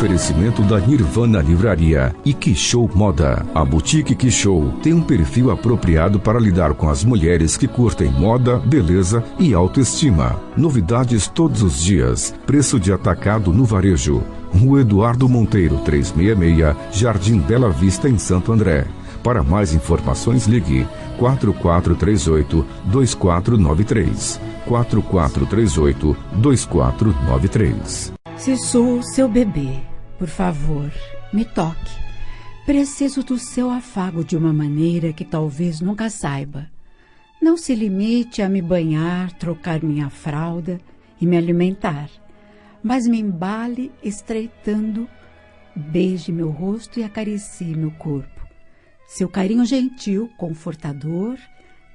oferecimento da Nirvana Livraria e Quixou Moda. A Boutique Quixou tem um perfil apropriado para lidar com as mulheres que curtem moda, beleza e autoestima. Novidades todos os dias. Preço de atacado no varejo. Rua Eduardo Monteiro, 366, Jardim Bela Vista, em Santo André. Para mais informações, ligue 4438-2493. 4438-2493. Se sou seu bebê, por favor, me toque. Preciso do seu afago de uma maneira que talvez nunca saiba. Não se limite a me banhar, trocar minha fralda e me alimentar, mas me embale estreitando, beije meu rosto e acaricie meu corpo. Seu carinho gentil, confortador,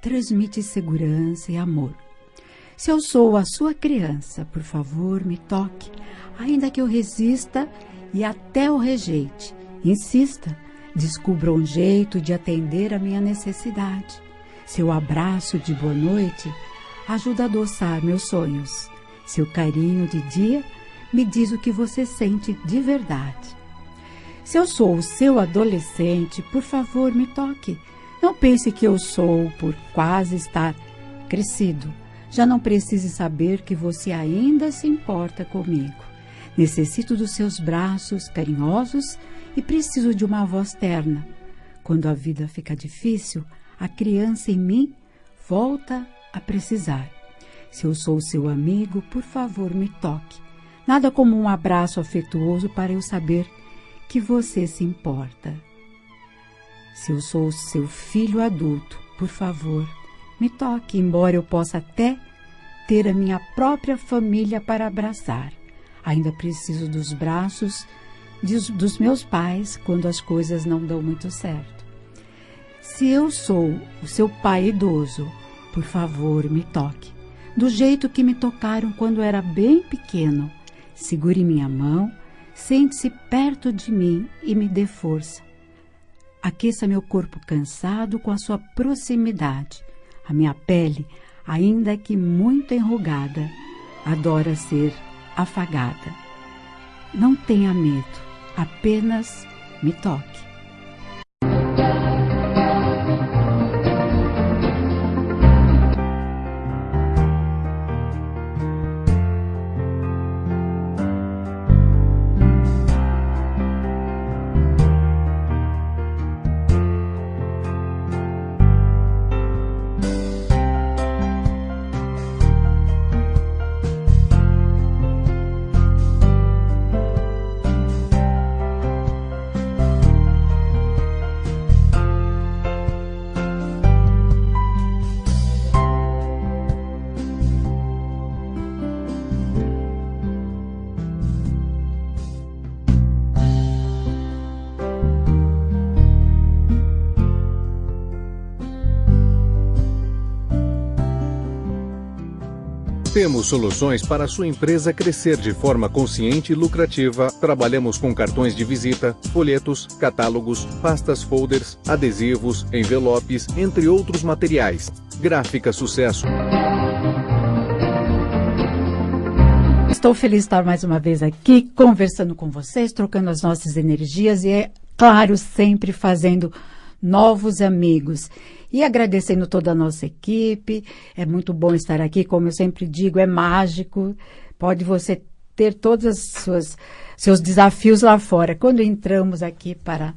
transmite segurança e amor. Se eu sou a sua criança, por favor, me toque, ainda que eu resista e até o rejeite. Insista, descubra um jeito de atender a minha necessidade. Seu abraço de boa noite ajuda a adoçar meus sonhos. Seu carinho de dia me diz o que você sente de verdade. Se eu sou o seu adolescente, por favor, me toque. Não pense que eu sou por quase estar crescido. Já não precise saber que você ainda se importa comigo. Necessito dos seus braços carinhosos e preciso de uma voz terna. Quando a vida fica difícil, a criança em mim volta a precisar. Se eu sou seu amigo, por favor, me toque. Nada como um abraço afetuoso para eu saber que você se importa. Se eu sou seu filho adulto, por favor, me toque, embora eu possa até ter a minha própria família para abraçar. Ainda preciso dos braços dos meus pais quando as coisas não dão muito certo. Se eu sou o seu pai idoso, por favor, me toque. Do jeito que me tocaram quando era bem pequeno. Segure minha mão, sente-se perto de mim e me dê força. Aqueça meu corpo cansado com a sua proximidade. A minha pele, ainda que muito enrugada, adora ser afagada. Não tenha medo, apenas me toque. Temos soluções para a sua empresa crescer de forma consciente e lucrativa. Trabalhamos com cartões de visita, folhetos, catálogos, pastas folders, adesivos, envelopes, entre outros materiais. Gráfica Sucesso. Estou feliz de estar mais uma vez aqui, conversando com vocês, trocando as nossas energias e, é claro, sempre fazendo novos amigos. E agradecendo toda a nossa equipe, é muito bom estar aqui, como eu sempre digo, é mágico, pode você ter todos os seus desafios lá fora. Quando entramos aqui para a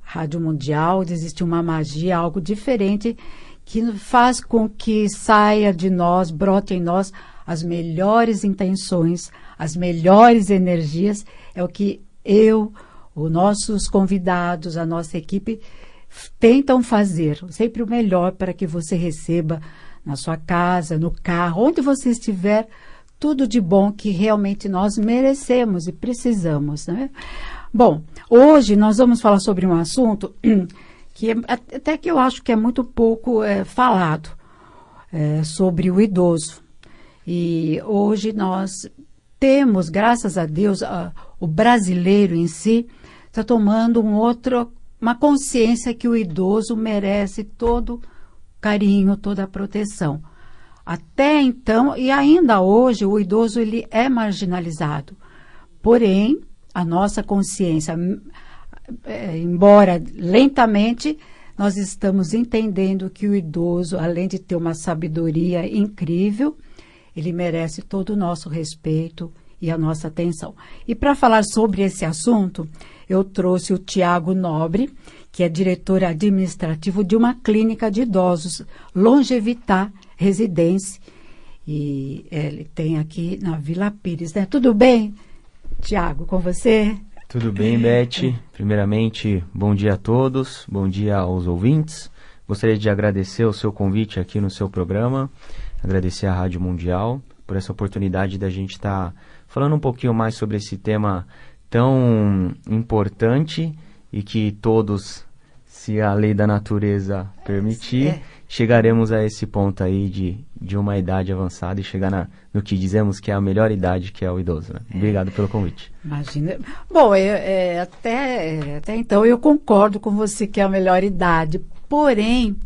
Rádio Mundial, existe uma magia, algo diferente, que faz com que saia de nós, brote em nós as melhores intenções, as melhores energias, é o que os nossos convidados, a nossa equipe, tentam fazer sempre o melhor para que você receba na sua casa, no carro, onde você estiver, tudo de bom que realmente nós merecemos e precisamos, né? Bom, hoje nós vamos falar sobre um assunto que até que eu acho que é muito pouco falado, sobre o idoso. E hoje nós temos, graças a Deus, o brasileiro em si está tomando uma consciência que o idoso merece todo carinho, toda a proteção. Até então, e ainda hoje, o idoso ele é marginalizado. Porém, a nossa consciência, embora lentamente, nós estamos entendendo que o idoso, além de ter uma sabedoria incrível, ele merece todo o nosso respeito e a nossa atenção. E para falar sobre esse assunto, eu trouxe o Tiago Nobre, que é diretor administrativo de uma clínica de idosos, Longevitá Residência, e ele tem aqui na Vila Pires, né? Tudo bem, Tiago, com você? Tudo bem, Beth. Primeiramente, bom dia a todos, bom dia aos ouvintes. Gostaria de agradecer o seu convite aqui no seu programa, agradecer à Rádio Mundial por essa oportunidade da gente estar falando um pouquinho mais sobre esse tema tão importante e que todos, se a lei da natureza permitir, chegaremos a esse ponto aí de uma idade avançada e chegar no que dizemos que é a melhor idade, que é o idoso, né? Obrigado pelo convite. Imagina. Bom, até então eu concordo com você que é a melhor idade, porém,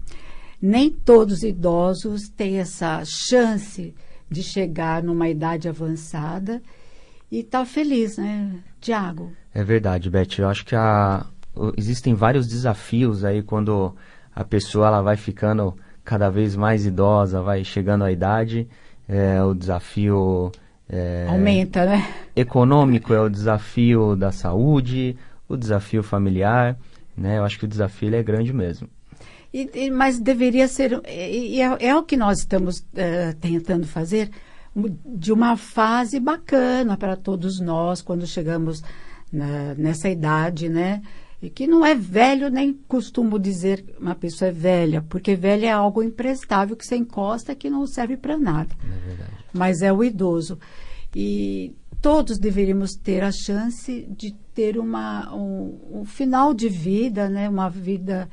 nem todos os idosos têm essa chance de chegar numa idade avançada e estar feliz, né, Tiago? É verdade, Beth. Eu acho que existem vários desafios aí quando a pessoa ela vai ficando cada vez mais idosa, vai chegando à idade. O desafio aumenta, né? Econômico, é o desafio da saúde, o desafio familiar, né? Eu acho que o desafio ele é grande mesmo. Mas deveria ser, é o que nós estamos tentando fazer, de uma fase bacana para todos nós, quando chegamos nessa idade, né? E que não é velho, nem costumo dizer uma pessoa é velha, porque velha é algo imprestável que você encosta que não serve para nada. É verdade. Mas é o idoso. E todos deveríamos ter a chance de ter um final de vida, né? Uma vida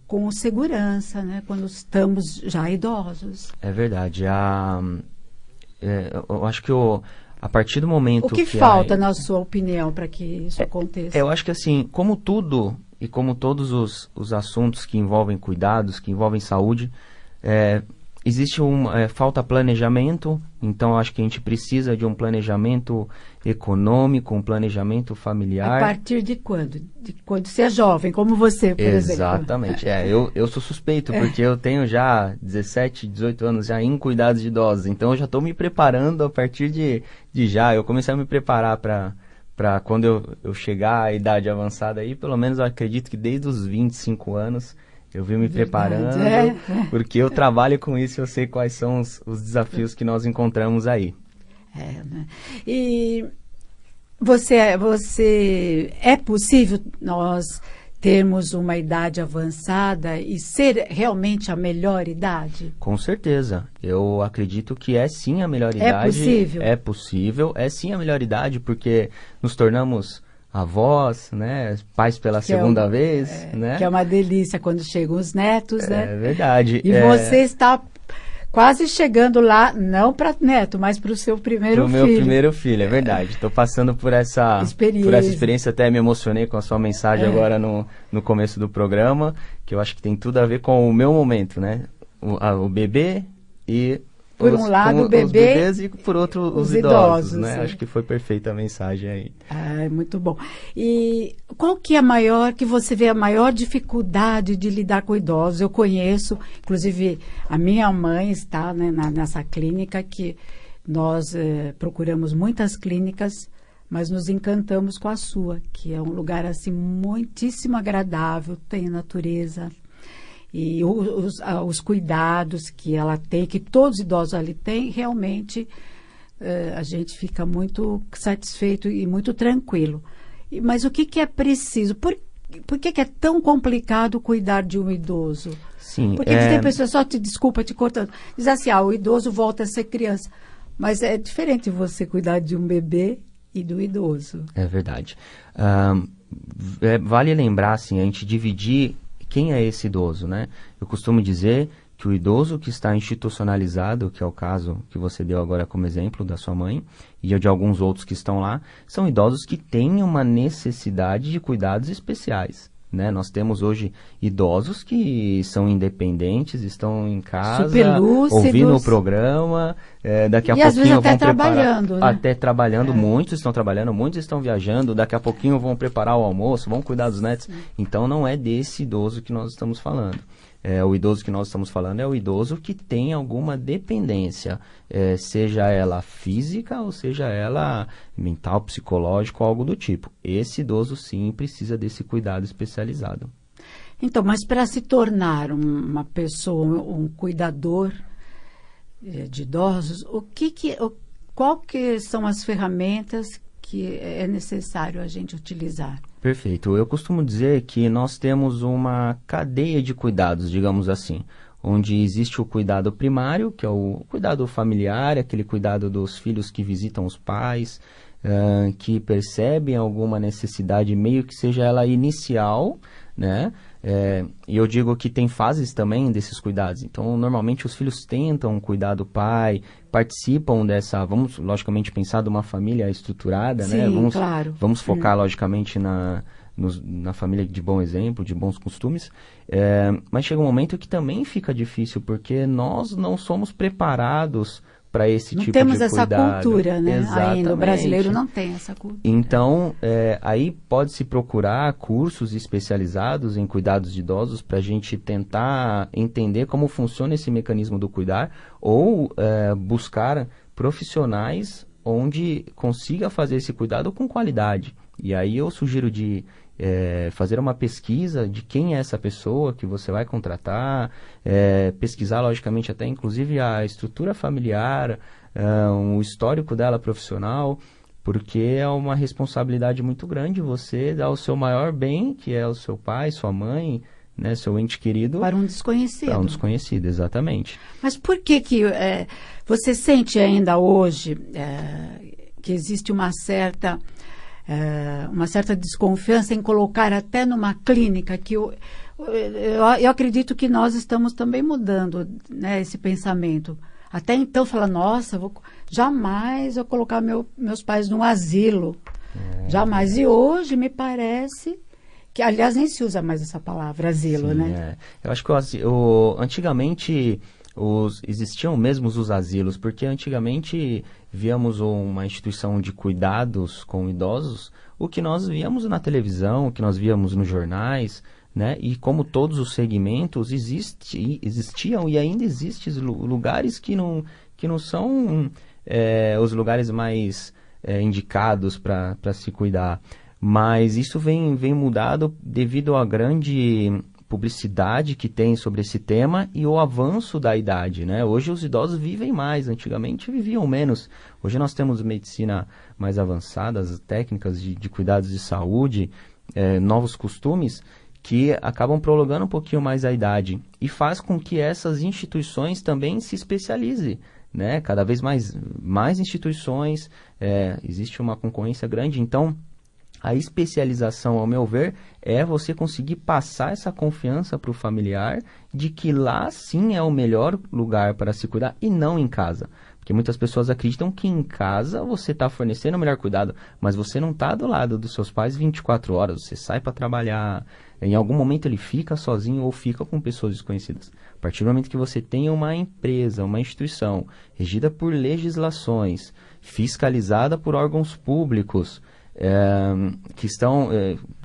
com segurança, né? Quando estamos já idosos. É verdade. Eu acho que a partir do momento o que falta, na sua opinião, para que isso aconteça? Eu acho que assim, como tudo e como todos os assuntos que envolvem cuidados, que envolvem saúde, existe falta planejamento. Então, eu acho que a gente precisa de um planejamento econômico, um planejamento familiar. A partir de quando? De quando você é jovem, como você, por exemplo. Exatamente. Eu sou suspeito, porque eu tenho já 17, 18 anos já em cuidados de idosos. Então, eu já estou me preparando a partir de já. Eu comecei a me preparar para quando eu chegar à idade avançada aí, pelo menos eu acredito que desde os 25 anos... Eu vim me preparando, porque eu trabalho com isso e eu sei quais são os desafios que nós encontramos aí. Né? E é possível nós termos uma idade avançada e ser realmente a melhor idade? Com certeza. Eu acredito que é sim a melhor idade. É possível? É possível. É sim a melhor idade, porque nos tornamos... avós, né, pais pela segunda vez, né? Que é uma delícia quando chegam os netos, né? É verdade. E você está quase chegando lá, não para neto, mas para o seu primeiro filho. Para o meu primeiro filho, é verdade. Estou passando por essa experiência, até me emocionei com a sua mensagem agora no começo do programa, que eu acho que tem tudo a ver com o meu momento, né? O bebê e... Por um lado, o bebê, os bebês e por outro, os idosos, né? Acho que foi perfeita a mensagem aí. Muito bom. E qual que é que você vê a maior dificuldade de lidar com idosos? Eu conheço, inclusive, a minha mãe está, né, nessa clínica, que nós procuramos muitas clínicas, mas nos encantamos com a sua, que é um lugar, assim, muitíssimo agradável, tem natureza... E os cuidados que ela tem, que todos os idosos ali têm, realmente a gente fica muito satisfeito e muito tranquilo. Mas o que é preciso? Por que é tão complicado cuidar de um idoso? Sim, porque tem pessoas, desculpa te cortando, diz assim, o idoso volta a ser criança. Mas é diferente você cuidar de um bebê e do idoso. É verdade. Vale lembrar, assim, a gente dividir quem é esse idoso, né? Eu costumo dizer que o idoso que está institucionalizado, que é o caso que você deu agora como exemplo da sua mãe, e de alguns outros que estão lá, são idosos que têm uma necessidade de cuidados especiais, né? Nós temos hoje idosos que são independentes, estão em casa, super lúcidos, ouvindo o programa, daqui a e às vezes pouquinho até vão trabalhando, preparar, né? até trabalhando, muitos estão trabalhando, muitos estão viajando, daqui a pouquinho vão preparar o almoço, vão cuidar dos netos. Então não é desse idoso que nós estamos falando. O idoso que nós estamos falando é o idoso que tem alguma dependência, seja ela física ou seja ela mental, psicológica ou algo do tipo. Esse idoso sim precisa desse cuidado especializado. Então, mas para se tornar uma pessoa, um cuidador de idosos, qual que são as ferramentas que é necessário a gente utilizar? Perfeito. Eu costumo dizer que nós temos uma cadeia de cuidados, digamos assim, onde existe o cuidado primário, que é o cuidado familiar, aquele cuidado dos filhos que visitam os pais, que percebem alguma necessidade, meio que seja ela inicial, né? E eu digo que tem fases também desses cuidados. Então, normalmente os filhos tentam cuidar do pai, participam dessa, vamos logicamente pensar de uma família estruturada, sim, né? Claro. Vamos focar logicamente na família de bom exemplo, de bons costumes, mas chega um momento que também fica difícil, porque nós não somos preparados para esse tipo de cuidado. Não temos essa cultura, né? Exatamente. Ainda o brasileiro não tem essa cultura. Então, aí pode-se procurar cursos especializados em cuidados de idosos para a gente tentar entender como funciona esse mecanismo do cuidar, ou buscar profissionais onde consiga fazer esse cuidado com qualidade. E aí eu sugiro de fazer uma pesquisa de quem é essa pessoa que você vai contratar, pesquisar, logicamente, até inclusive a estrutura familiar, o histórico dela profissional, porque é uma responsabilidade muito grande você dar o seu maior bem, que é o seu pai, sua mãe, né, seu ente querido. Para um desconhecido. Para um desconhecido, exatamente. Mas por que você sente ainda hoje que existe uma certa desconfiança em colocar até numa clínica, que eu acredito que nós estamos também mudando, né, esse pensamento. Até então, falar, nossa, jamais eu colocar meus pais num asilo. Jamais. E hoje me parece que, aliás, nem se usa mais essa palavra, asilo, sim, né? Eu acho que antigamente existiam mesmo os asilos, porque antigamente víamos uma instituição de cuidados com idosos, o que nós víamos na televisão, o que nós víamos nos jornais, né? E como todos os segmentos existiam e ainda existem lugares que não são os lugares mais indicados para se cuidar. Mas isso vem mudado devido à grande publicidade que tem sobre esse tema e o avanço da idade, né? Hoje os idosos vivem mais, antigamente viviam menos. Hoje nós temos medicina mais avançada, as técnicas de cuidados de saúde, novos costumes que acabam prolongando um pouquinho mais a idade e faz com que essas instituições também se especializem, né? Cada vez mais instituições, existe uma concorrência grande, então a especialização, ao meu ver, é você conseguir passar essa confiança para o familiar de que lá sim é o melhor lugar para se cuidar e não em casa. Porque muitas pessoas acreditam que em casa você está fornecendo o melhor cuidado, mas você não está do lado dos seus pais 24 horas, você sai para trabalhar, em algum momento ele fica sozinho ou fica com pessoas desconhecidas. A partir do momento que você tem uma empresa, uma instituição regida por legislações, fiscalizada por órgãos públicos, que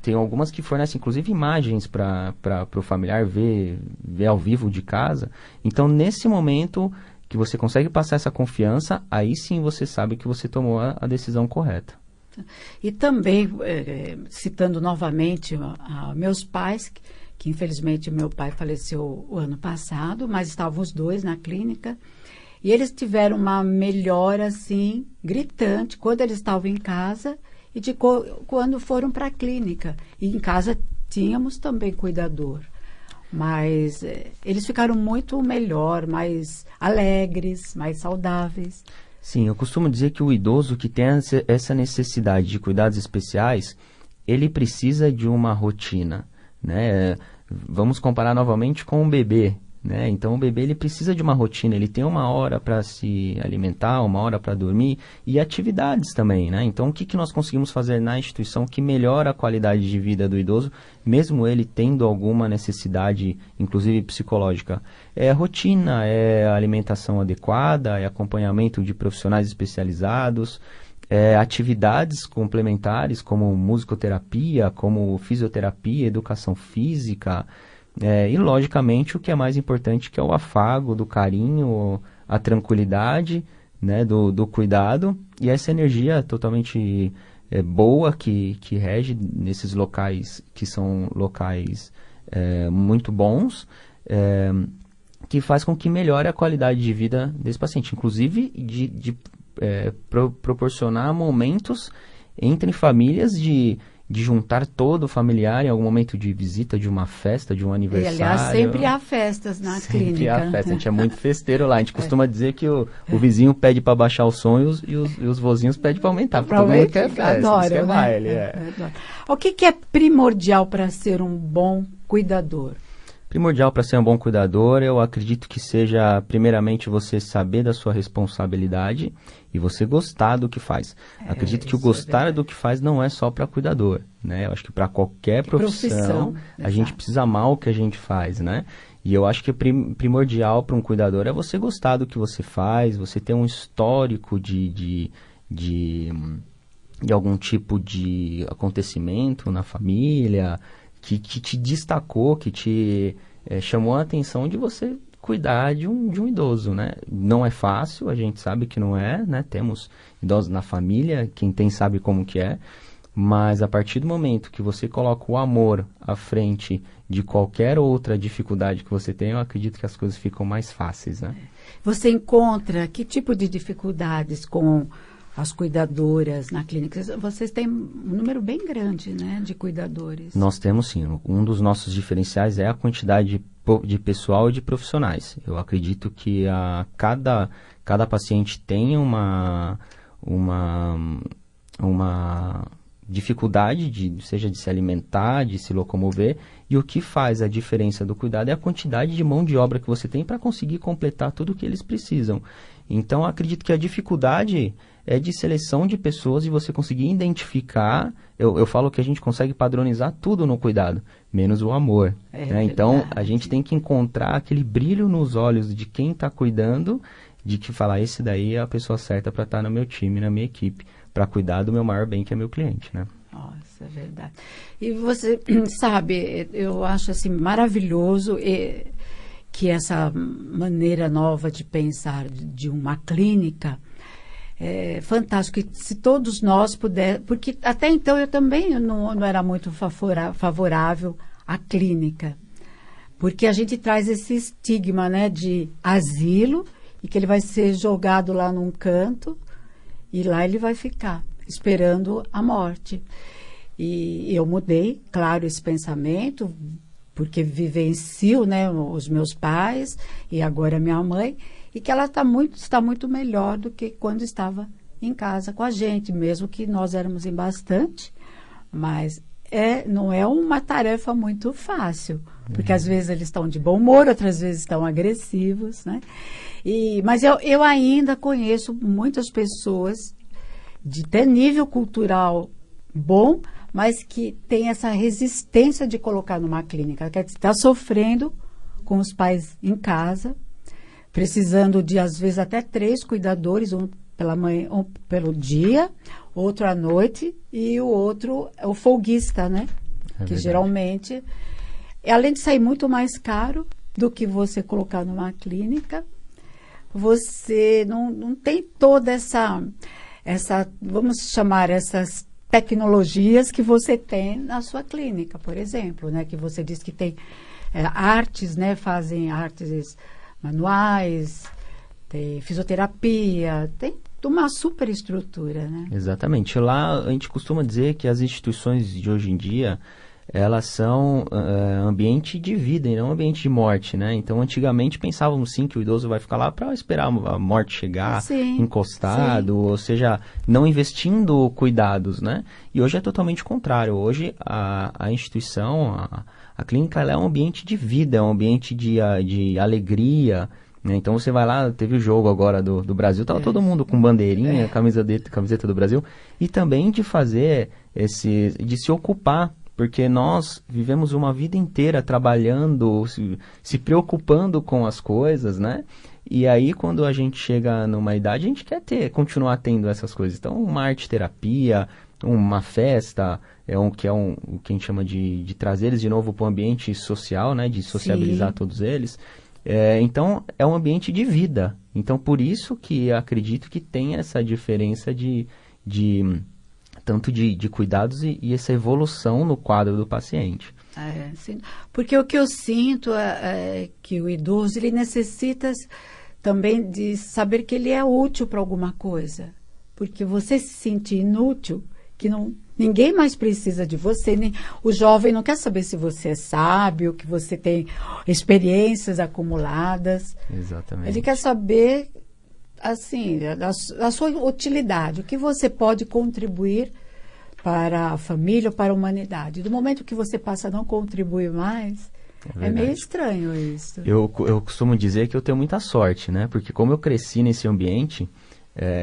tem algumas que fornecem inclusive imagens para o familiar ver ao vivo de casa. Então, nesse momento que você consegue passar essa confiança, aí sim você sabe que você tomou a decisão correta. E também, citando novamente meus pais, que infelizmente meu pai faleceu o ano passado, mas estavam os dois na clínica, e eles tiveram uma melhora assim, gritante, quando eles estavam em casa e quando foram para a clínica. E em casa tínhamos também cuidador. Mas eles ficaram muito melhor, mais alegres, mais saudáveis. Sim, eu costumo dizer que o idoso que tem essa necessidade de cuidados especiais, ele precisa de uma rotina, né? Vamos comparar novamente com um bebê, né? Então o bebê ele precisa de uma rotina, ele tem uma hora para se alimentar, uma hora para dormir e atividades também, né? Então o que nós conseguimos fazer na instituição que melhora a qualidade de vida do idoso, mesmo ele tendo alguma necessidade, inclusive psicológica? É rotina, é alimentação adequada, é acompanhamento de profissionais especializados, atividades complementares como musicoterapia, como fisioterapia, educação física, e logicamente o que é mais importante, que é o afago, do carinho, a tranquilidade, né, do cuidado, e essa energia totalmente boa que rege nesses locais que são locais muito bons, que faz com que melhore a qualidade de vida desse paciente, inclusive de proporcionar momentos entre famílias de juntar todo o familiar em algum momento de visita, de uma festa, de um aniversário. E, aliás, sempre há festas na clínica. Sempre há festa, a gente é muito festeiro lá. A gente costuma dizer que o vizinho pede para baixar o som e os vozinhos pedem para aumentar, porque todo mundo quer festa, adoro, quer né? baile. O que é primordial para ser um bom cuidador? Primordial para ser um bom cuidador, eu acredito que seja, primeiramente, você saber da sua responsabilidade e você gostar do que faz. Acredito que o gostar do que faz não é só para cuidador, né? Eu acho que para qualquer profissão a gente precisa amar o que a gente faz, né? E eu acho que primordial para um cuidador é você gostar do que você faz, você ter um histórico de algum tipo de acontecimento na família que te destacou, que te chamou a atenção de você cuidar de um idoso, né? Não é fácil, a gente sabe que não é, né? Temos idosos na família, quem tem sabe como que é, mas a partir do momento que você coloca o amor à frente de qualquer outra dificuldade que você tem, eu acredito que as coisas ficam mais fáceis, né? Você encontra que tipo de dificuldades com as cuidadoras na clínica? Vocês têm um número bem grande, né, de cuidadores. Nós temos, sim. Um dos nossos diferenciais é a quantidade de pessoal e de profissionais. Eu acredito que cada paciente tem uma dificuldade, seja de se alimentar, de se locomover, e o que faz a diferença do cuidado é a quantidade de mão de obra que você tem para conseguir completar tudo o que eles precisam. Então, eu acredito que a dificuldade é de seleção de pessoas e você conseguir identificar. Eu falo que a gente consegue padronizar tudo no cuidado, menos o amor. Né? Então, a gente tem que encontrar aquele brilho nos olhos de quem está cuidando, de que falar, esse daí é a pessoa certa para estar no meu time, na minha equipe, para cuidar do meu maior bem, que é meu cliente, né? Nossa, é verdade. E você sabe, eu acho assim maravilhoso que essa maneira nova de pensar de uma clínica é fantástico. Que se todos nós pudermos, porque até então eu também não era muito favorável à clínica, porque a gente traz esse estigma, né, de asilo e que ele vai ser jogado lá num canto e lá ele vai ficar esperando a morte. E eu mudei, claro, esse pensamento, porque vivencio, né, os meus pais e agora minha mãe, e que ela está muito melhor do que quando estava em casa com a gente, mesmo que nós éramos em bastante, mas não é uma tarefa muito fácil, porque às vezes eles estão de bom humor, outras vezes estão agressivos, né? Mas eu ainda conheço muitas pessoas de ter nível cultural bom, mas que tem essa resistência de colocar numa clínica, que está sofrendo com os pais em casa, precisando de, às vezes, até 3 cuidadores, um pela manhã, um pelo dia, outro à noite, e o outro é o folguista, né? Que verdade. Geralmente, além de sair muito mais caro do que você colocar numa clínica, você não tem toda essa, vamos chamar essas tecnologias que você tem na sua clínica, por exemplo, né? Que você diz que tem artes, né? Fazem artes manuais, tem fisioterapia, tem uma super estrutura, né? Exatamente. Lá a gente costuma dizer que as instituições de hoje em dia, elas são ambiente de vida e não ambiente de morte, né? Então, antigamente pensávamos sim que o idoso vai ficar lá para esperar a morte chegar, Sim, encostado, sim. ou seja, não investindo cuidados, né? E hoje é totalmente o contrário. Hoje a instituição, a clínica, ela é um ambiente de vida, é um ambiente de alegria, né? Então você vai lá, teve o jogo agora do Brasil, tava todo mundo com bandeirinha, camiseta do Brasil, e também de fazer de se ocupar, porque nós vivemos uma vida inteira trabalhando, se preocupando com as coisas, né? E aí, quando a gente chega numa idade, a gente quer continuar tendo essas coisas. Então, uma arte-terapia, uma festa, o que a gente chama de trazer eles de novo para o ambiente social, né? De sociabilizar todos eles. Então, é um ambiente de vida. Então, por isso que acredito que tem essa diferença tanto de cuidados e essa evolução no quadro do paciente. Sim. Porque o que eu sinto é que o idoso ele necessita também de saber que ele é útil para alguma coisa. Porque você se sentir inútil, que ninguém mais precisa de você, nem o jovem não quer saber se você é sábio, que você tem experiências acumuladas. Exatamente. Ele quer saber, assim, a sua utilidade, o que você pode contribuir para a família, para a humanidade. Do momento que você passa a não contribuir mais, é meio estranho isso. Eu costumo dizer que eu tenho muita sorte, né? Porque como eu cresci nesse ambiente,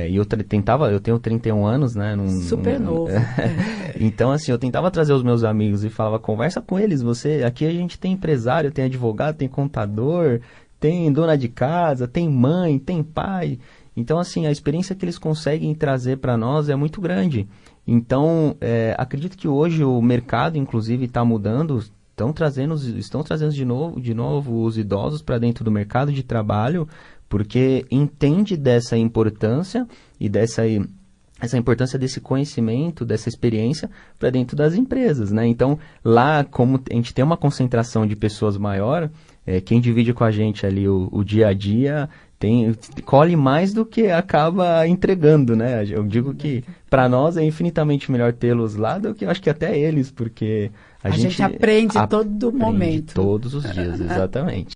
e eu tenho 31 anos, né? Super novo. Então, assim, eu tentava trazer os meus amigos e falava, conversa com eles, aqui a gente tem empresário, tem advogado, tem contador, tem dona de casa, tem mãe, tem pai. Então, assim, a experiência que eles conseguem trazer para nós é muito grande. Então, acredito que hoje o mercado, inclusive, está mudando, estão trazendo de novo os idosos para dentro do mercado de trabalho, porque entende dessa importância e essa importância desse conhecimento, dessa experiência para dentro das empresas, né? Então, lá, como a gente tem uma concentração de pessoas maior, quem divide com a gente ali o dia a dia colhe mais do que acaba entregando, né? Eu digo que para nós é infinitamente melhor tê-los lá do que eu acho que até eles, porque a gente aprende todo momento. Todos os dias, exatamente.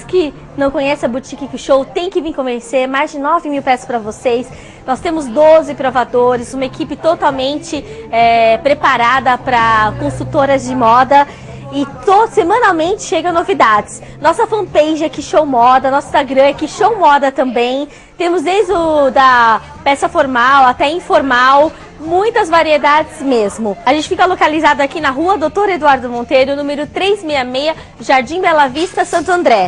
Que não conhece a Boutique Que Show, tem que vir conhecer. Mais de 9 mil peças para vocês. Nós temos 12 provadores, uma equipe totalmente preparada para consultoras de moda. E semanalmente chegam novidades. Nossa fanpage é Que Show Moda, nosso Instagram é Que Show Moda também. Temos desde da peça formal até informal, muitas variedades mesmo. A gente fica localizado aqui na rua Dr. Eduardo Monteiro, número 366, Jardim Bela Vista, Santo André.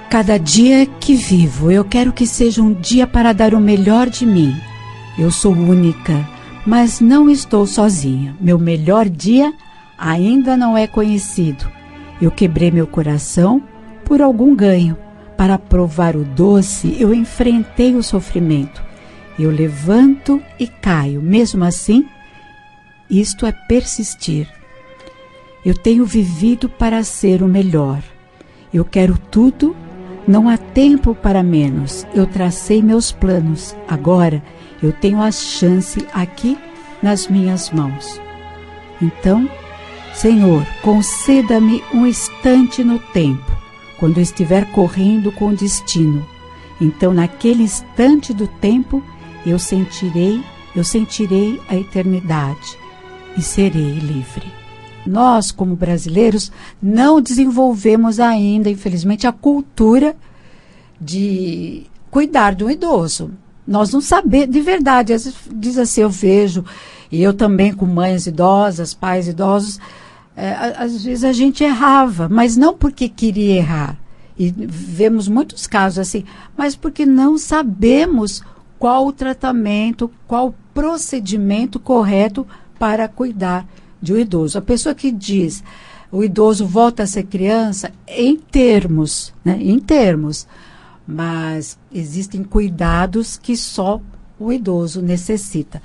Cada dia que vivo, eu quero que seja um dia para dar o melhor de mim. Eu sou única, mas não estou sozinha. Meu melhor dia ainda não é conhecido. Eu quebrei meu coração por algum ganho. Para provar o doce, eu enfrentei o sofrimento. Eu levanto e caio. Mesmo assim, isto é persistir. Eu tenho vivido para ser o melhor. Eu quero tudo. Não há tempo para menos. Eu tracei meus planos. Agora eu tenho a chance aqui nas minhas mãos. Então, Senhor, conceda-me um instante no tempo, quando eu estiver correndo com destino. Então, naquele instante do tempo, eu sentirei a eternidade e serei livre. Nós, como brasileiros, não desenvolvemos ainda, infelizmente, a cultura de cuidar do idoso. Nós não sabemos, de verdade, às vezes diz assim, eu vejo e eu também com mães idosas, pais idosos, às vezes a gente errava, mas não porque queria errar. E vemos muitos casos assim, mas porque não sabemos qual o tratamento, qual o procedimento correto para cuidar de um idoso. A pessoa que diz o idoso volta a ser criança, em termos, né? Em termos, mas existem cuidados que só o idoso necessita.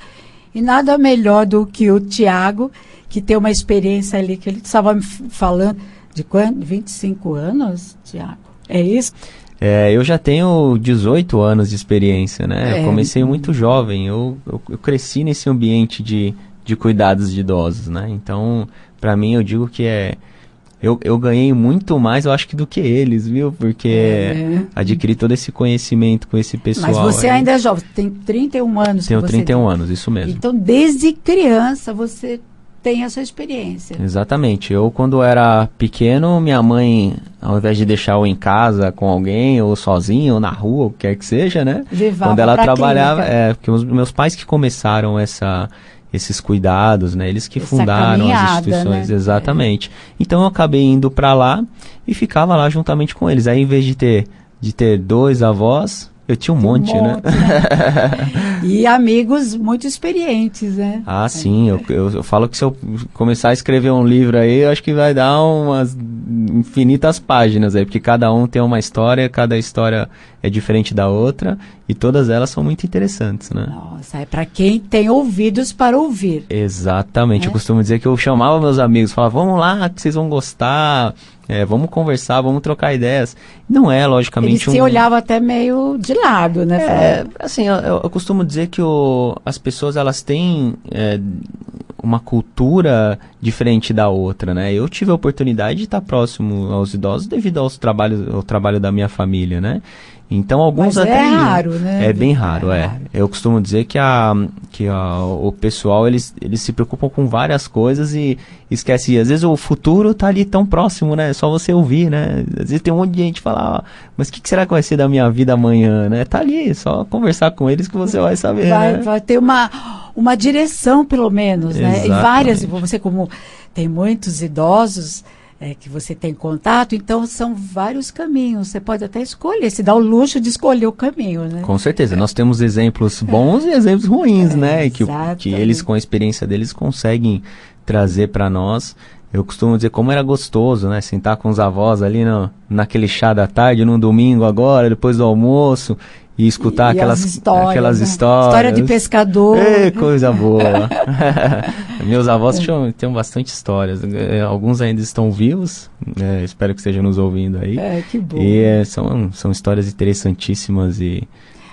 E nada melhor do que o Tiago, que tem uma experiência ali, que ele estava me falando, de quanto? 25 anos, Tiago? É isso? Eu já tenho 18 anos de experiência, né? Eu comecei muito jovem, eu cresci nesse ambiente de cuidados de idosos, né? Então, para mim, eu digo que eu ganhei muito mais, eu acho que do que eles, viu? Porque adquiri todo esse conhecimento com esse pessoal. Mas você ainda é jovem, tem 31 anos. Tenho 31 anos, isso mesmo. Então, desde criança, você tem essa experiência. Exatamente. Eu, quando era pequeno, minha mãe, ao invés de deixar eu em casa com alguém, ou sozinho, ou na rua, o que quer que seja, né? Levava quando ela pra trabalhava, clínica. porque os meus pais que começaram esses cuidados, né? Eles que Essa fundaram as caminhada, instituições, né? Exatamente. Então eu acabei indo para lá e ficava lá juntamente com eles. Aí, em vez de ter 2 avós, eu tinha um monte, né? E amigos muito experientes, né? Ah, sim. Eu falo que se eu começar a escrever um livro aí, eu acho que vai dar umas infinitas páginas aí, porque cada um tem uma história, cada história é diferente da outra, e todas elas são muito interessantes, né? Nossa, é para quem tem ouvidos para ouvir. Exatamente. Eu costumo dizer que eu chamava meus amigos, falava, vamos lá, que vocês vão gostar, vamos conversar, vamos trocar ideias. Não é, logicamente... Eles se olhavam até meio de lado, né? Assim, eu costumo dizer que as pessoas, elas têm uma cultura diferente da outra, né? Eu tive a oportunidade de estar próximo aos idosos devido ao trabalho da minha família, né? Então, alguns Mas até... é raro, né? É bem raro, Eu costumo dizer que o pessoal, eles se preocupam com várias coisas e esquece. Às vezes o futuro tá ali tão próximo, né? É só você ouvir, né? Às vezes tem um monte de gente que fala, mas o que será que vai ser da minha vida amanhã, né? Tá ali, é só conversar com eles que você vai saber, né? Vai ter uma direção, pelo menos, né? Exatamente. E várias, você como tem muitos idosos... que você tem contato, então são vários caminhos. Você pode até escolher, se dá o luxo de escolher o caminho, né? Com certeza. Nós temos exemplos bons e exemplos ruins, né? Que eles, com a experiência deles, conseguem trazer para nós. Eu costumo dizer como era gostoso, né? Sentar com os avós ali naquele chá da tarde, num domingo agora, depois do almoço, e escutar aquelas histórias. História de pescador. Coisa boa. Meus avós tinham bastante histórias. Alguns ainda estão vivos. Espero que estejam nos ouvindo aí. Que bom. E são histórias interessantíssimas e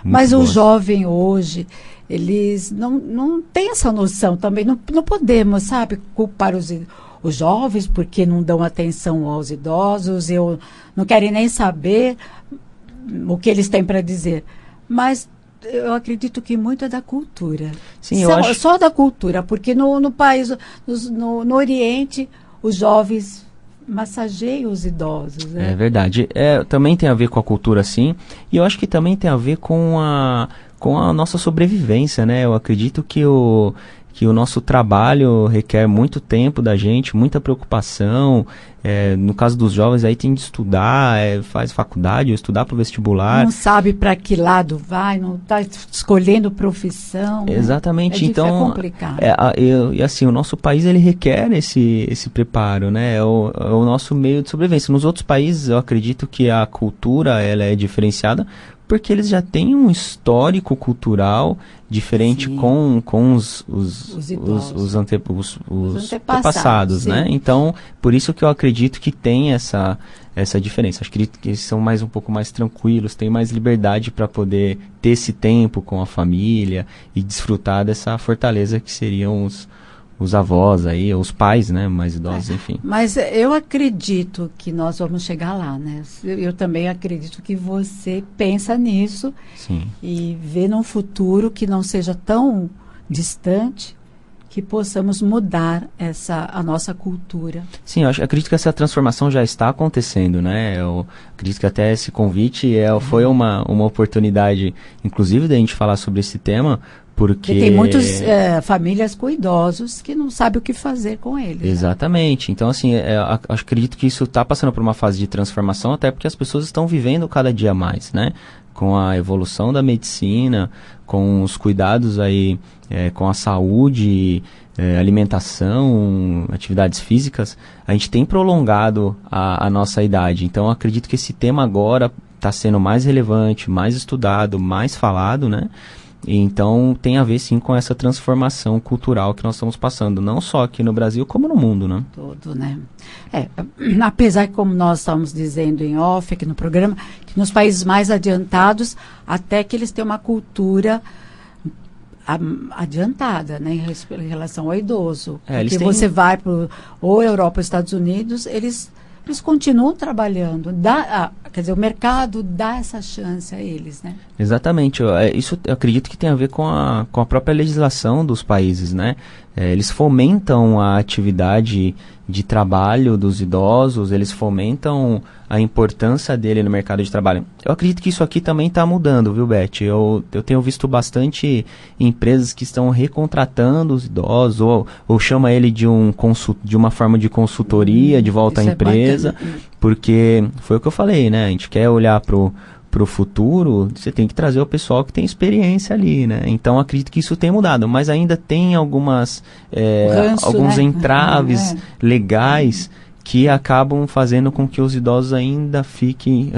muito Mas boas. o jovem hoje, eles não têm essa noção também. Não podemos, sabe, culpar os jovens porque não dão atenção aos idosos. Não querem nem saber o que eles têm para dizer. Mas eu acredito que muito é da cultura. Sim, eu acho... Só da cultura, porque no país, no Oriente, os jovens massageiam os idosos. Né? É verdade. Também tem a ver com a cultura, sim. E eu acho que também tem a ver com a nossa sobrevivência, né? Eu acredito que o nosso trabalho requer muito tempo da gente, muita preocupação. No caso dos jovens, aí tem de estudar, faz faculdade, ou estudar para o vestibular. Não sabe para que lado vai, não está escolhendo profissão. Exatamente. Né? Então, é complicado. E assim, o nosso país, ele requer esse preparo, né? É o nosso meio de sobrevivência. Nos outros países, eu acredito que a cultura, ela é diferenciada, porque eles já têm um histórico cultural diferente com os antepassados, né? Então, por isso que eu acredito que tem essa diferença. Acho que eles são um pouco mais tranquilos, têm mais liberdade para poder ter esse tempo com a família e desfrutar dessa fortaleza que seriam os avós aí, os pais, né, mais idosos, enfim. Mas eu acredito que nós vamos chegar lá, né? Eu também acredito que você pensa nisso. Sim. E vê num futuro que não seja tão distante, que possamos mudar a nossa cultura. Sim, eu acredito que essa transformação já está acontecendo, né? Eu acredito que até esse convite foi uma oportunidade, inclusive, da gente falar sobre esse tema, Porque tem muitas famílias com idosos que não sabem o que fazer com eles. Exatamente. Né? Então, assim, acredito que isso está passando por uma fase de transformação, até porque as pessoas estão vivendo cada dia mais, né? Com a evolução da medicina, com os cuidados aí, com a saúde, alimentação, atividades físicas, a gente tem prolongado a nossa idade. Então, acredito que esse tema agora está sendo mais relevante, mais estudado, mais falado, né? Então, tem a ver, sim, com essa transformação cultural que nós estamos passando, não só aqui no Brasil, como no mundo, né? Tudo, né? Apesar que, como nós estamos dizendo em off aqui no programa, que nos países mais adiantados, até que eles têm uma cultura adiantada, né, em relação ao idoso. Porque você vai para ou Europa ou Estados Unidos, eles continuam trabalhando. Quer dizer, o mercado dá essa chance a eles, né? Exatamente. Isso eu acredito que tem a ver com a própria legislação dos países, né? Eles fomentam a atividade de trabalho dos idosos, eles fomentam a importância dele no mercado de trabalho. Eu acredito que isso aqui também está mudando, viu, Beth? Eu tenho visto bastante empresas que estão recontratando os idosos, ou chama ele de uma forma de consultoria de volta à empresa, porque foi o que eu falei, né? A gente quer olhar pro futuro, você tem que trazer o pessoal que tem experiência ali, né? Então, acredito que isso tem mudado, mas ainda tem alguns né? entraves legais que acabam fazendo com que os idosos ainda fiquem,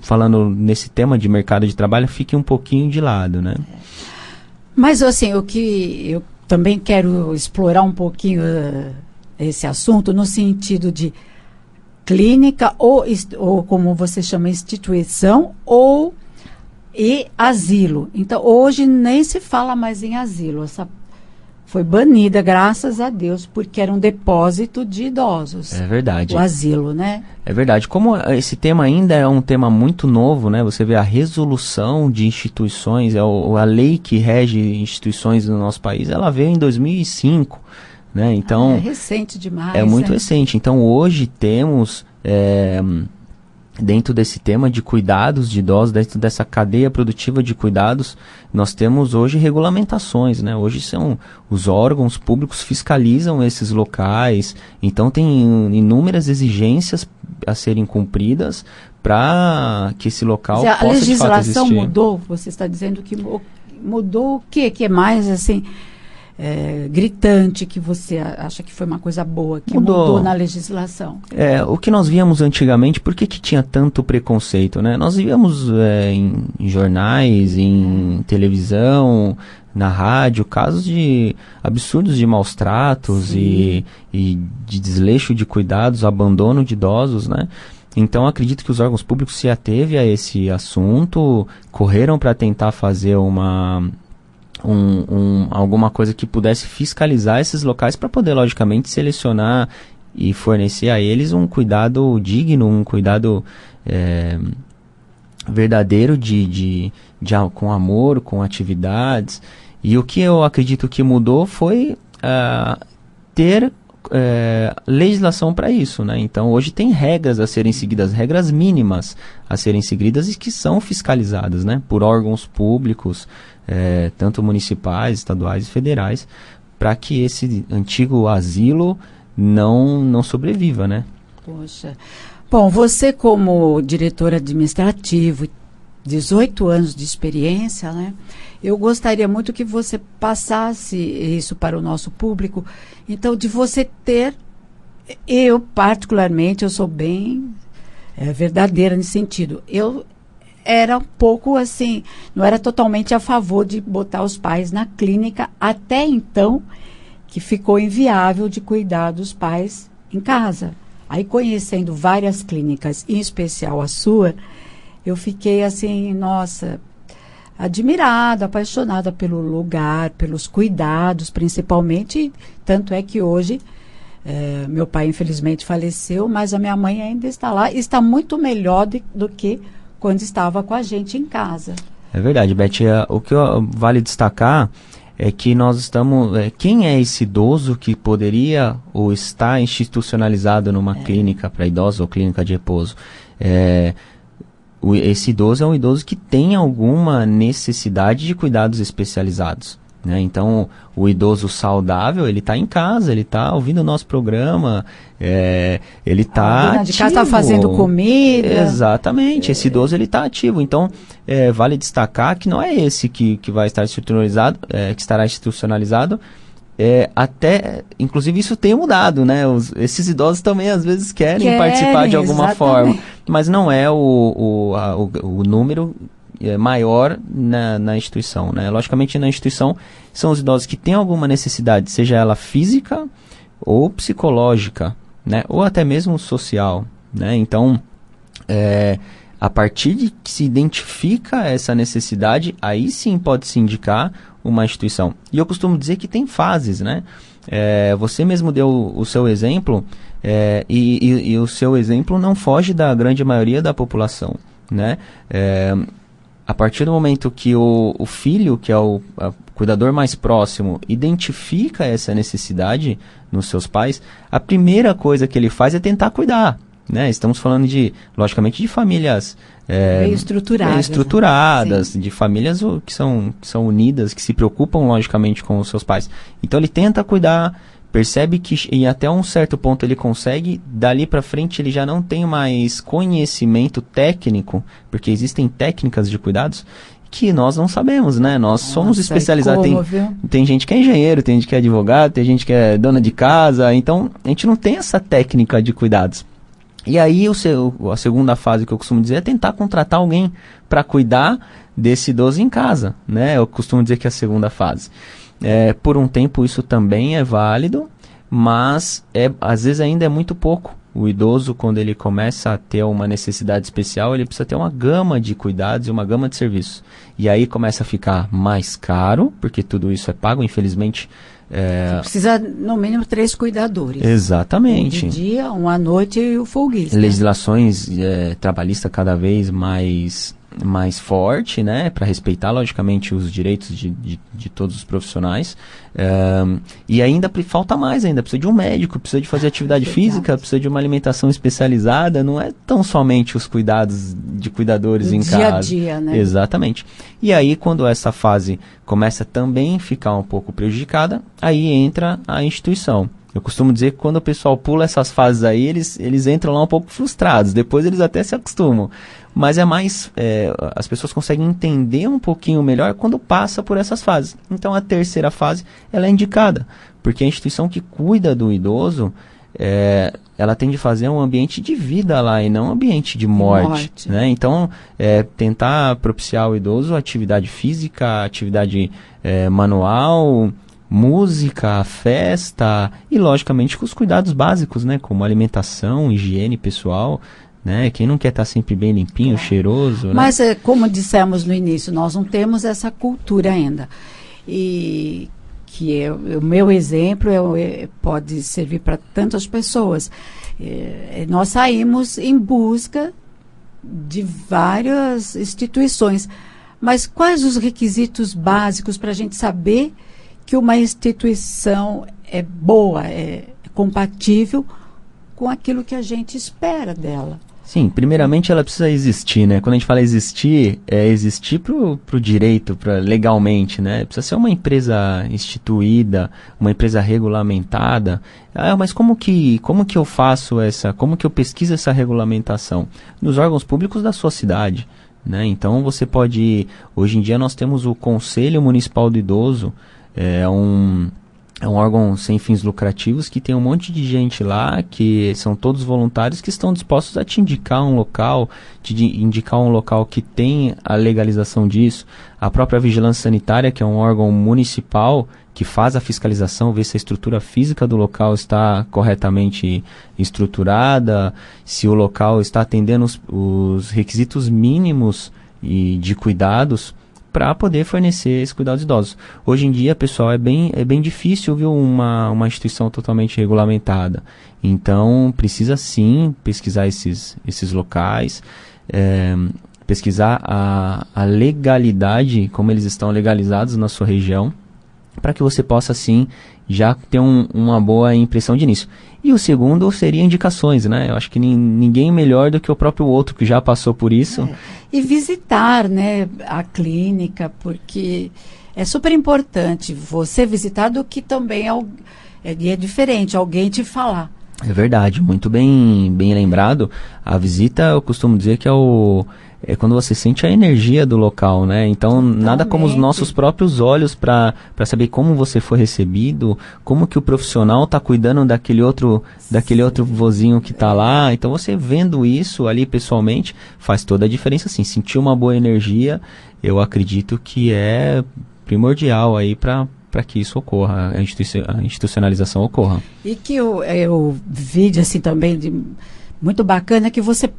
falando nesse tema de mercado de trabalho, fiquem um pouquinho de lado, né? Mas, assim, o que eu também quero explorar um pouquinho esse assunto, no sentido de clínica ou como você chama, instituição e asilo. Então, hoje nem se fala mais em asilo. Essa foi banida, graças a Deus, porque era um depósito de idosos. É verdade. O asilo, né? É verdade. Como esse tema ainda é um tema muito novo, né? Você vê a resolução de instituições, a lei que rege instituições no nosso país, ela veio em 2005. Né? Então, é recente demais. É muito recente. Então, hoje temos, dentro desse tema de cuidados de idosos, dentro dessa cadeia produtiva de cuidados, nós temos hoje regulamentações, né? Hoje são os órgãos públicos fiscalizam esses locais. Então, tem inúmeras exigências a serem cumpridas para que esse local possa, de fato, existir. A legislação mudou? Você está dizendo que mudou o quê? Que é mais, assim... gritante, que você acha que foi uma coisa boa, que mudou na legislação? O que nós víamos antigamente, por que tinha tanto preconceito, né? Nós víamos em jornais, em televisão, na rádio, casos de absurdos de maus tratos e de desleixo de cuidados, abandono de idosos, né? Então, acredito que os órgãos públicos se ateve a esse assunto, correram para tentar fazer alguma coisa que pudesse fiscalizar esses locais para poder, logicamente, selecionar e fornecer a eles um cuidado digno, um cuidado verdadeiro com amor, com atividades. E o que eu acredito que mudou foi ter legislação para isso, né? Então, hoje tem regras a serem seguidas, regras mínimas a serem seguidas e que são fiscalizadas, né? Por órgãos públicos, tanto municipais, estaduais e federais, para que esse antigo asilo não sobreviva, né? Poxa. Bom, você como diretor administrativo, 18 anos de experiência, né? Eu gostaria muito que você passasse isso para o nosso público. Então, de você ter... Eu, particularmente, eu sou bem verdadeira nesse sentido. Eu era um pouco assim, não era totalmente a favor de botar os pais na clínica, até então, que ficou inviável de cuidar dos pais em casa. Aí, conhecendo várias clínicas, em especial a sua, eu fiquei assim, nossa, admirada, apaixonada pelo lugar, pelos cuidados, principalmente. Tanto é que hoje, meu pai infelizmente faleceu, mas a minha mãe ainda está lá, e está muito melhor do que quando estava com a gente em casa. É verdade, Beth. O que vale destacar é que nós estamos... quem é esse idoso que poderia ou está institucionalizado numa clínica para idosos ou clínica de repouso? Esse idoso é um idoso que tem alguma necessidade de cuidados especializados. né? Então, o idoso saudável, ele está em casa, ele está ouvindo o nosso programa, ele está dona de casa está fazendo comida. Exatamente, esse idoso ele está ativo. Então, vale destacar que não é esse que vai estar institucionalizado, que estará institucionalizado. Inclusive isso tem mudado, né? Esses idosos também às vezes querem participar de alguma forma, mas não é o número maior na instituição, né? Logicamente na instituição são os idosos que têm alguma necessidade, seja ela física ou psicológica, né? Ou até mesmo social, né? Então, a partir de que se identifica essa necessidade, aí sim pode se indicar uma instituição. E eu costumo dizer que tem fases, né? Você mesmo deu o seu exemplo, e o seu exemplo não foge da grande maioria da população, né? A partir do momento que o filho, que é o cuidador mais próximo, identifica essa necessidade nos seus pais, a primeira coisa que ele faz é tentar cuidar, né? Estamos falando logicamente, de famílias bem estruturadas, né? De famílias que são unidas, que se preocupam logicamente com os seus pais. Então ele tenta cuidar, percebe que e até um certo ponto ele consegue, dali para frente ele já não tem mais conhecimento técnico, porque existem técnicas de cuidados que nós não sabemos, né? Nós somos especializados. Tem gente que é engenheiro, tem gente que é advogado, tem gente que é dona de casa, então a gente não tem essa técnica de cuidados. E aí a segunda fase que eu costumo dizer é tentar contratar alguém para cuidar desse idoso em casa, né? Eu costumo dizer que é a segunda fase. Por um tempo isso também é válido, mas às vezes ainda é muito pouco. O idoso, quando ele começa a ter uma necessidade especial, ele precisa ter uma gama de cuidados e uma gama de serviços. E aí começa a ficar mais caro, porque tudo isso é pago, infelizmente. Você precisa, no mínimo, 3 cuidadores. Exatamente. Um de dia, um à noite e o folguista. Legislações trabalhistas cada vez mais forte, né, para respeitar logicamente os direitos de todos os profissionais, e ainda falta mais ainda, precisa de um médico, precisa de fazer atividade física, precisa de uma alimentação especializada, não é tão somente os cuidados de cuidadores em casa. Dia a dia, né? Exatamente. E aí quando essa fase começa também a ficar um pouco prejudicada, aí entra a instituição. Eu costumo dizer que quando o pessoal pula essas fases aí, eles entram lá um pouco frustrados, depois eles até se acostumam. Mas as pessoas conseguem entender um pouquinho melhor quando passa por essas fases. Então a terceira fase, ela é indicada, porque a instituição que cuida do idoso, ela tem de fazer um ambiente de vida lá e não um ambiente de morte. Né? Então, tentar propiciar ao idoso atividade física, atividade manual, música, festa e, logicamente, com os cuidados básicos, né? Como alimentação, higiene pessoal, né? Quem não quer estar sempre bem limpinho, cheiroso, né? Mas, como dissemos no início, nós não temos essa cultura ainda. E que o meu exemplo pode servir para tantas pessoas. Nós saímos em busca de várias instituições. Mas quais os requisitos básicos para a gente saber que uma instituição é boa, é compatível com aquilo que a gente espera dela? Sim, primeiramente ela precisa existir, né? Quando a gente fala existir, é existir pro direito, legalmente, né? Precisa ser uma empresa instituída, uma empresa regulamentada. Mas como que eu faço como que eu pesquiso essa regulamentação? Nos órgãos públicos da sua cidade, né? Então você pode, hoje em dia nós temos o Conselho Municipal do Idoso, é um órgão sem fins lucrativos que tem um monte de gente lá, que são todos voluntários que estão dispostos a te indicar um local, indicar um local que tem a legalização disso. A própria Vigilância Sanitária, que é um órgão municipal que faz a fiscalização, vê se a estrutura física do local está corretamente estruturada, se o local está atendendo os requisitos mínimos de cuidados para poder fornecer esses cuidados idosos. Hoje em dia, pessoal, é bem difícil, viu, uma instituição totalmente regulamentada. Então, precisa sim pesquisar esses locais, pesquisar a legalidade, como eles estão legalizados na sua região, para que você possa, sim, já ter uma boa impressão de início. E o segundo seria indicações, né? Eu acho que ninguém melhor do que o próprio outro que já passou por isso. E visitar, né, a clínica, porque é super importante você visitar do que também é diferente, alguém te falar. É verdade, muito bem lembrado. A visita, eu costumo dizer que é quando você sente a energia do local, né? Então, nada como os nossos próprios olhos para saber como você foi recebido, como que o profissional está cuidando daquele outro vozinho que está lá. Então, você vendo isso ali pessoalmente, faz toda a diferença, assim. Sentir uma boa energia, eu acredito que é primordial aí para que isso ocorra, a institucionalização ocorra. E que eu vi assim também, muito bacana, que você,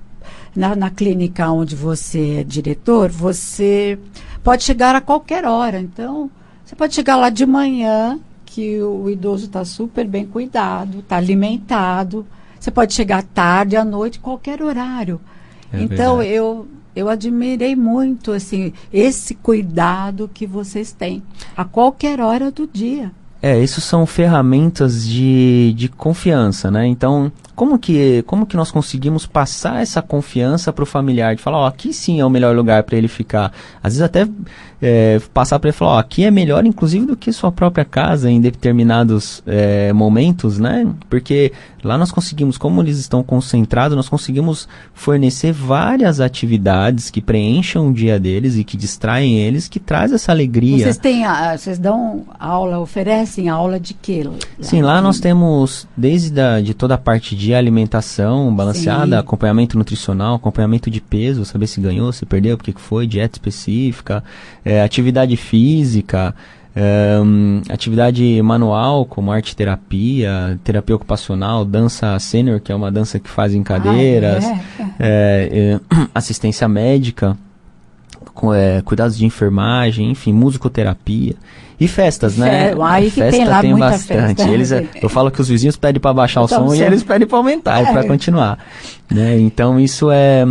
na clínica onde você é diretor, você pode chegar a qualquer hora. Então, você pode chegar lá de manhã, que o idoso está super bem cuidado, está alimentado. Você pode chegar tarde, à noite, qualquer horário. Então, eu admirei muito, assim, esse cuidado que vocês têm a qualquer hora do dia. Isso são ferramentas de confiança, né? Então, como que nós conseguimos passar essa confiança para o familiar, de falar, aqui sim é o melhor lugar para ele ficar. Às vezes até passar para ele falar, aqui é melhor inclusive do que sua própria casa em determinados momentos, né? Porque lá nós conseguimos, como eles estão concentrados, nós conseguimos fornecer várias atividades que preencham o dia deles e que distraem eles, que traz essa alegria. Vocês dão aula, oferecem aula de quê? Sim, lá nós temos de toda a parte de alimentação balanceada, acompanhamento nutricional, acompanhamento de peso, saber se ganhou, se perdeu, por que foi, dieta específica, atividade física, atividade manual, como arte terapia, terapia ocupacional, dança sênior, que é uma dança que faz em cadeiras, assistência médica, cuidados de enfermagem, enfim, musicoterapia. E festas, né? Festa tem bastante. Festa. Eu falo que os vizinhos pedem para baixar o som e eles pedem para aumentar, para continuar. Né? Então, isso é...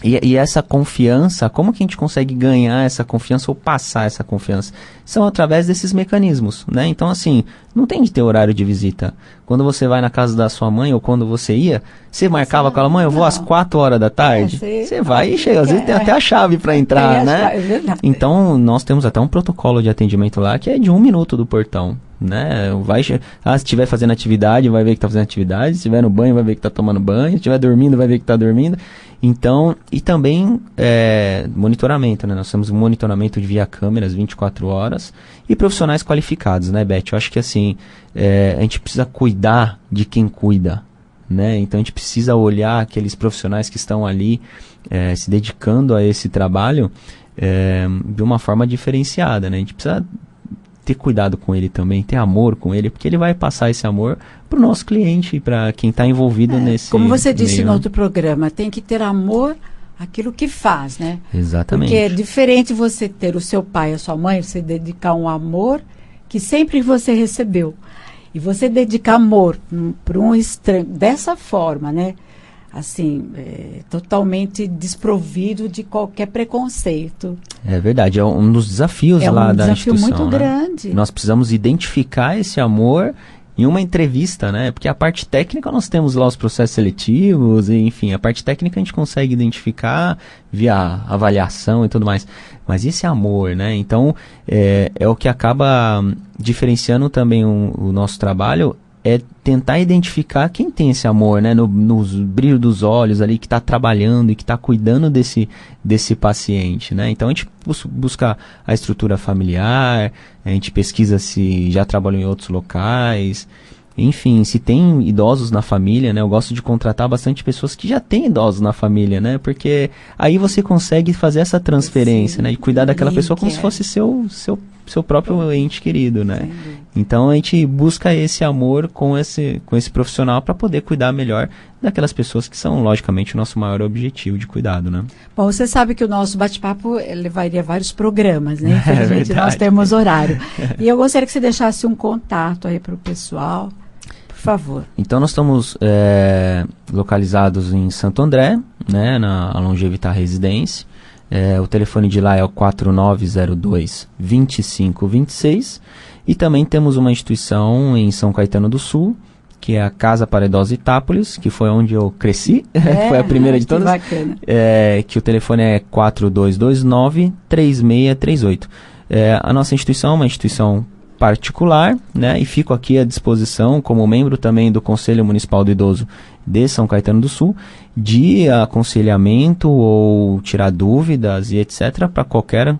E essa confiança, como que a gente consegue ganhar essa confiança ou passar essa confiança? São através desses mecanismos, né? Então, assim, não tem de ter horário de visita. Quando você vai na casa da sua mãe ou quando você ia, você marcava com ela, mãe, eu vou às 4 horas da tarde. Você vai e chega, às vezes tem até a chave para entrar, né? Então, nós temos até um protocolo de atendimento lá que é de 1 minuto do portão. Né? Se estiver fazendo atividade, vai ver que está fazendo atividade. Se estiver no banho, vai ver que está tomando banho. Se estiver dormindo, vai ver que está dormindo. Então, e também monitoramento, né? Nós temos um monitoramento via câmeras 24 horas e profissionais qualificados, né, Beth? Eu acho que assim, a gente precisa cuidar de quem cuida, né? Então a gente precisa olhar aqueles profissionais que estão ali se dedicando a esse trabalho de uma forma diferenciada, né? A gente precisa ter cuidado com ele também, ter amor com ele, porque ele vai passar esse amor para o nosso cliente e para quem está envolvido nesse como você disse meio, no outro programa, tem que ter amor àquilo que faz, né? Exatamente. Porque é diferente você ter o seu pai, a sua mãe, você dedicar um amor que sempre você recebeu. E você dedicar amor para um estranho, dessa forma, né? Assim, totalmente desprovido de qualquer preconceito. É verdade, é um dos desafios lá da instituição. É um desafio muito grande. Nós precisamos identificar esse amor em uma entrevista, né? Porque a parte técnica nós temos lá os processos seletivos, e, enfim, a parte técnica a gente consegue identificar via avaliação e tudo mais. Mas esse amor, né? Então, é o que acaba diferenciando também o nosso trabalho, é tentar identificar quem tem esse amor, né? No brilho dos olhos ali, que está trabalhando e que está cuidando desse paciente, né? Então a gente busca a estrutura familiar, a gente pesquisa se já trabalhou em outros locais, enfim, se tem idosos na família, né? Eu gosto de contratar bastante pessoas que já têm idosos na família, né? Porque aí você consegue fazer essa transferência, né? De cuidar daquela pessoa como se fosse seu próprio ente querido, né? Então a gente busca esse amor com esse profissional para poder cuidar melhor daquelas pessoas que são, logicamente, o nosso maior objetivo de cuidado, né? Bom, você sabe que o nosso bate-papo levaria vários programas, né? Infelizmente nós temos horário. E eu gostaria que você deixasse um contato aí para o pessoal, por favor. Então nós estamos localizados em Santo André, né? Na Longevita Residência. O telefone de lá é o 4902-2526. E também temos uma instituição em São Caetano do Sul, que é a Casa para Idosos Itápolis, que foi onde eu cresci, foi a primeira de todas. Bacana. Que o telefone é 4229-3638. A nossa instituição é uma instituição particular, né, e fico aqui à disposição como membro também do Conselho Municipal do Idoso de São Caetano do Sul, de aconselhamento ou tirar dúvidas e etc. para qualquer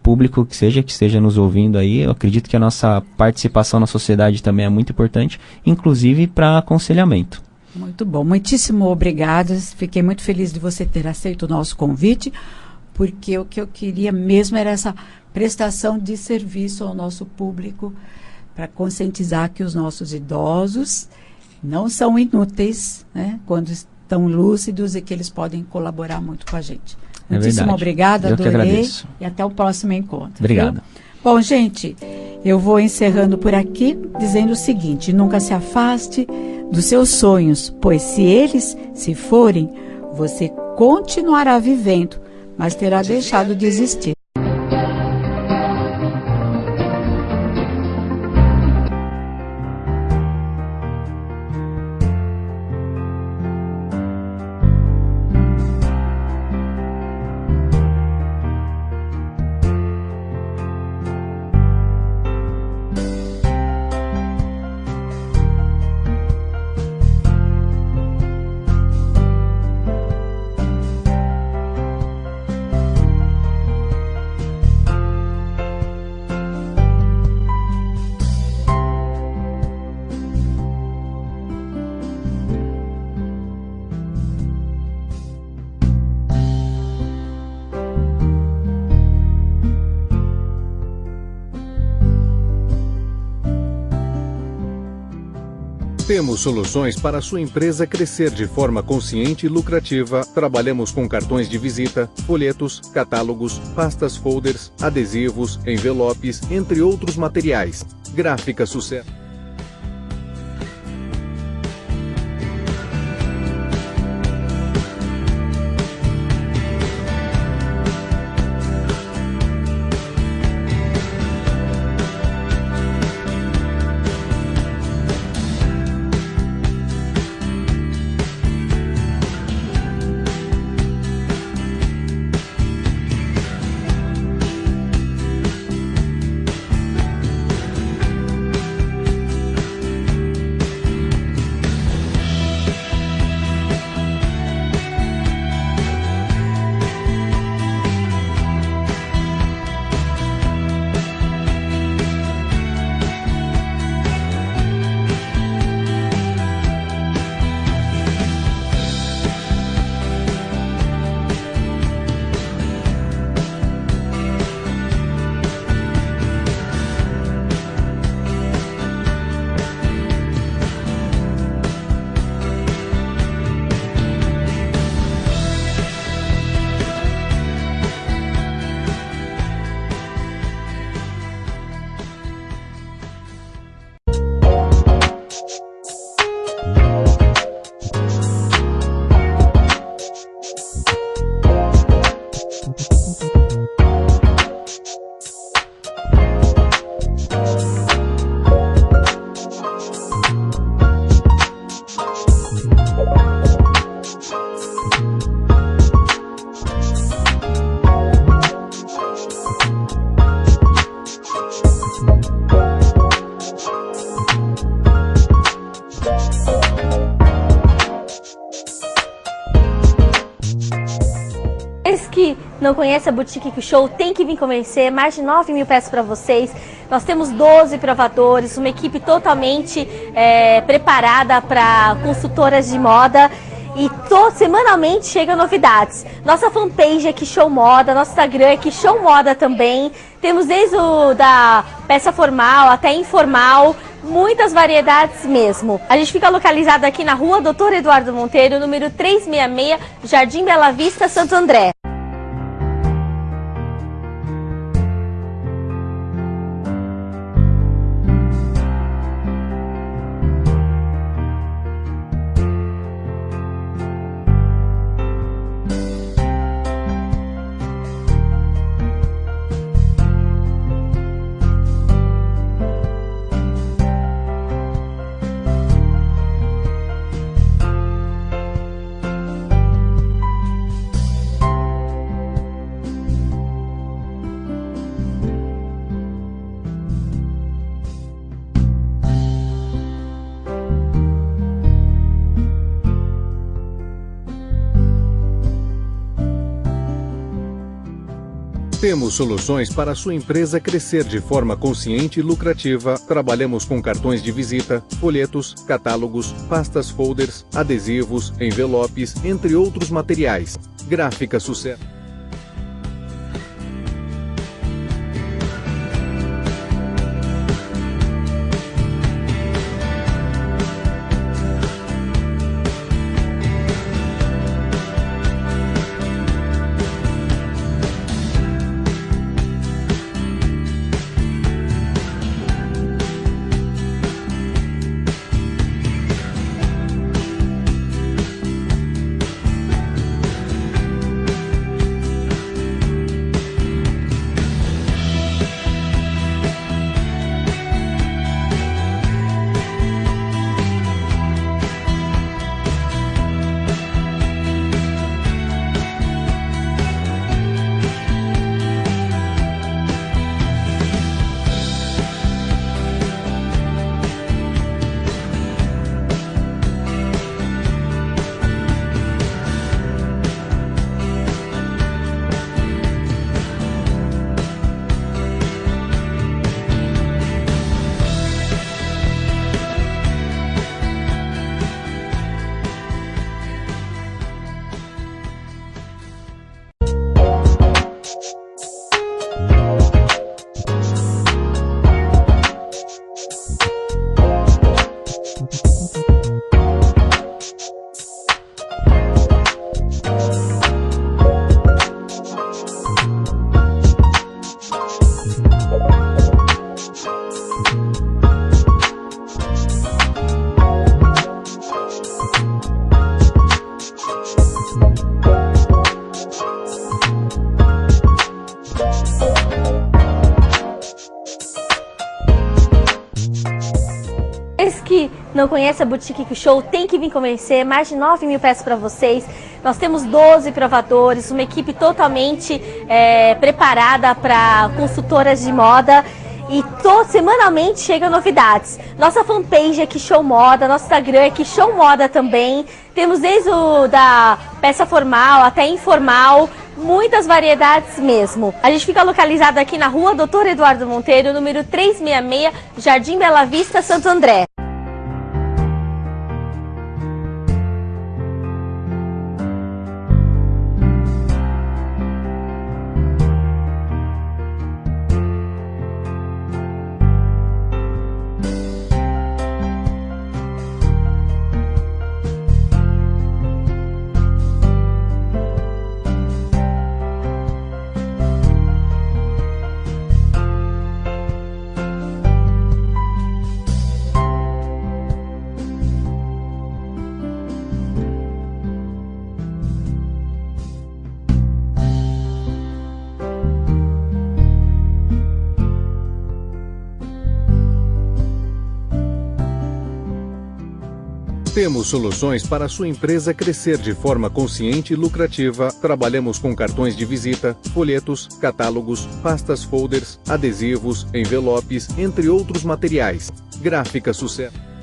público que esteja nos ouvindo aí. Eu acredito que a nossa participação na sociedade também é muito importante, inclusive para aconselhamento. Muito bom, muitíssimo obrigada. Fiquei muito feliz de você ter aceito o nosso convite, porque o que eu queria mesmo era essa prestação de serviço ao nosso público, para conscientizar que os nossos idosos não são inúteis, né, quando estão lúcidos, e que eles podem colaborar muito com a gente. Muitíssimo obrigada, eu que agradeço. E até o próximo encontro. Obrigado. Viu? Bom, gente, eu vou encerrando por aqui dizendo o seguinte: nunca se afaste dos seus sonhos, pois se eles se forem, você continuará vivendo, mas terá deixado de existir. Temos soluções para a sua empresa crescer de forma consciente e lucrativa. Trabalhamos com cartões de visita, folhetos, catálogos, pastas folders, adesivos, envelopes, entre outros materiais. Gráfica Sucesso. Que não conhece a Boutique Que Show, tem que vir conhecer. Mais de 9.000 peças para vocês. Nós temos 12 provadores, uma equipe totalmente preparada para consultoras de moda. E semanalmente chegam novidades. Nossa fanpage é Que Show Moda, nosso Instagram é Que Show Moda também. Temos desde da peça formal até informal, muitas variedades mesmo. A gente fica localizado aqui na rua Dr. Eduardo Monteiro, número 366, Jardim Bela Vista, Santo André. Temos soluções para a sua empresa crescer de forma consciente e lucrativa. Trabalhamos com cartões de visita, folhetos, catálogos, pastas folders, adesivos, envelopes, entre outros materiais. Gráfica Sucesso. Que não conhece a Boutique Que Show, tem que vir conhecer. Mais de 9 mil peças para vocês. Nós temos 12 provadores, uma equipe totalmente preparada para consultoras de moda. E semanalmente chegam novidades. Nossa fanpage é Que Show Moda, nosso Instagram é Que Show Moda também. Temos desde da peça formal até informal, muitas variedades mesmo. A gente fica localizado aqui na rua Doutor Eduardo Monteiro, número 366, Jardim Bela Vista, Santo André. Temos soluções para a sua empresa crescer de forma consciente e lucrativa. Trabalhamos com cartões de visita, folhetos, catálogos, pastas folders, adesivos, envelopes, entre outros materiais. Gráfica Sucesso.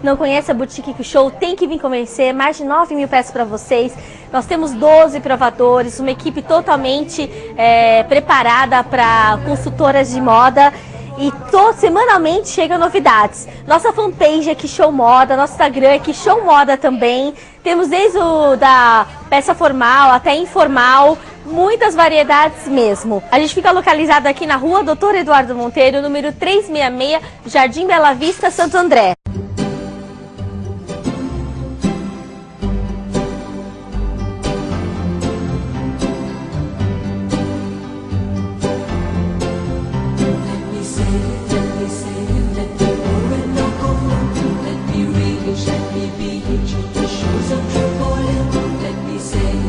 não conhece a Boutique Kick Show, tem que vir conhecer. Mais de 9 mil peças para vocês. Nós temos 12 provadores, uma equipe totalmente preparada para consultoras de moda. E semanalmente chegam novidades. Nossa fanpage é Kick Show Moda, nosso Instagram é Kick Show Moda também. Temos desde da peça formal até informal, muitas variedades mesmo. A gente fica localizado aqui na rua Dr. Eduardo Monteiro, número 366, Jardim Bela Vista, Santo André. Let me say